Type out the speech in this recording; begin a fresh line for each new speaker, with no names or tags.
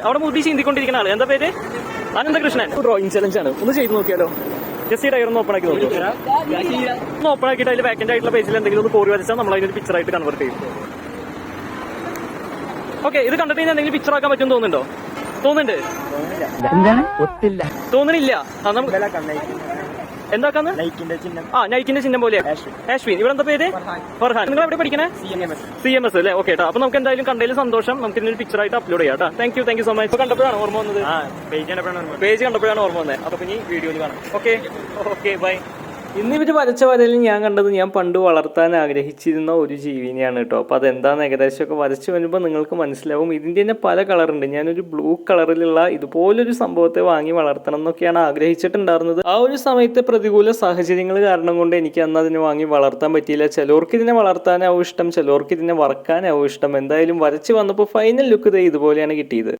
അവിടെ മുടി ചീന്തിക്കൊണ്ടിരിക്കുന്ന ആള് എന്താ പേര്? അനന്തകൃഷ്ണൻ. ഡ്രോയിങ് ചലഞ്ച് ആണ്, ഒന്ന് ചെയ്ത് നോക്കിയാലോ? ജസ്റ്റ് ഈ ടയർ ഒന്ന് ഓപ്പൺ ആക്കി നോക്കി, ഒന്ന് ഓപ്പൺ ആക്കിയിട്ട് അതിൽ വാക്കന്റ് ആയിട്ടുള്ള പേജിൽ എന്തെങ്കിലും ഒന്ന് കോറി വരച്ചാൽ നമ്മൾ അതിനൊരു പിക്ചർ ആയിട്ട് കൺവേർട്ട് ചെയ്യും. ഓക്കെ, ഇത് കണ്ടിട്ട് എന്തെങ്കിലും പിക്ചർ ആക്കാൻ പറ്റും തോന്നുന്നുണ്ടോ? തോന്നുന്നുണ്ട്? തോന്നുന്നില്ല. എന്താക്കാന്ന്? നൈക്കിന്റെ ചിഹ്നം പോലെ. ആശ്വിൻ. ഇവിടെ എന്താ പേര്? ഫർഹാൻ. നിങ്ങൾ എവിടെ പഠിക്കണേ? CMS അല്ലേ? ഓക്കെ കേട്ടോ. അപ്പൊ നമുക്ക് എന്തായാലും കണ്ടതിൽ സന്തോഷം. നമുക്ക് ഇതിനൊരു പിക്ചർ ആയിട്ട് അപ്ലോഡ് ചെയ്യാം കേട്ടോ. Thank you so much. കണ്ടപ്പോഴാണ് ഓർമ്മ വന്നത്, പേജ് കണ്ടപ്പോഴാണ് ഓർമ്മ വന്നത്. അപ്പൊ ഇനി വീഡിയോയിൽ കാണാം. Okay bye. ഇന്നിവർ വരച്ച വരയിൽ ഞാൻ കണ്ടത് ഞാൻ പണ്ട് വളർത്താൻ ആഗ്രഹിച്ചിരുന്ന ഒരു ജീവിനെയാണ് കേട്ടോ. അപ്പോൾ അതെന്താണെന്ന് ഏകദേശമൊക്കെ വരച്ച് വരുമ്പോൾ നിങ്ങൾക്ക് മനസ്സിലാവും. ഇതിൻ്റെ തന്നെ പല കളറുണ്ട്. ഞാനൊരു ബ്ലൂ കളറിലുള്ള ഇതുപോലൊരു സംഭവത്തെ വാങ്ങി വളർത്തണം എന്നൊക്കെയാണ് ആഗ്രഹിച്ചിട്ടുണ്ടായിരുന്നത്. ആ ഒരു സമയത്തെ പ്രതികൂല സാഹചര്യങ്ങൾ കാരണം കൊണ്ട് എനിക്ക് അന്ന് അതിനെ വാങ്ങി വളർത്താൻ പറ്റിയില്ല. ചിലർക്ക് ഇതിനെ വളർത്താനാവും ഇഷ്ടം, ചിലർക്ക് ഇതിനെ വറക്കാനാവും ഇഷ്ടം. എന്തായാലും വരച്ച് വന്നപ്പോൾ ഫൈനൽ ലുക്ക് ഇതുപോലെയാണ് കിട്ടിയത്.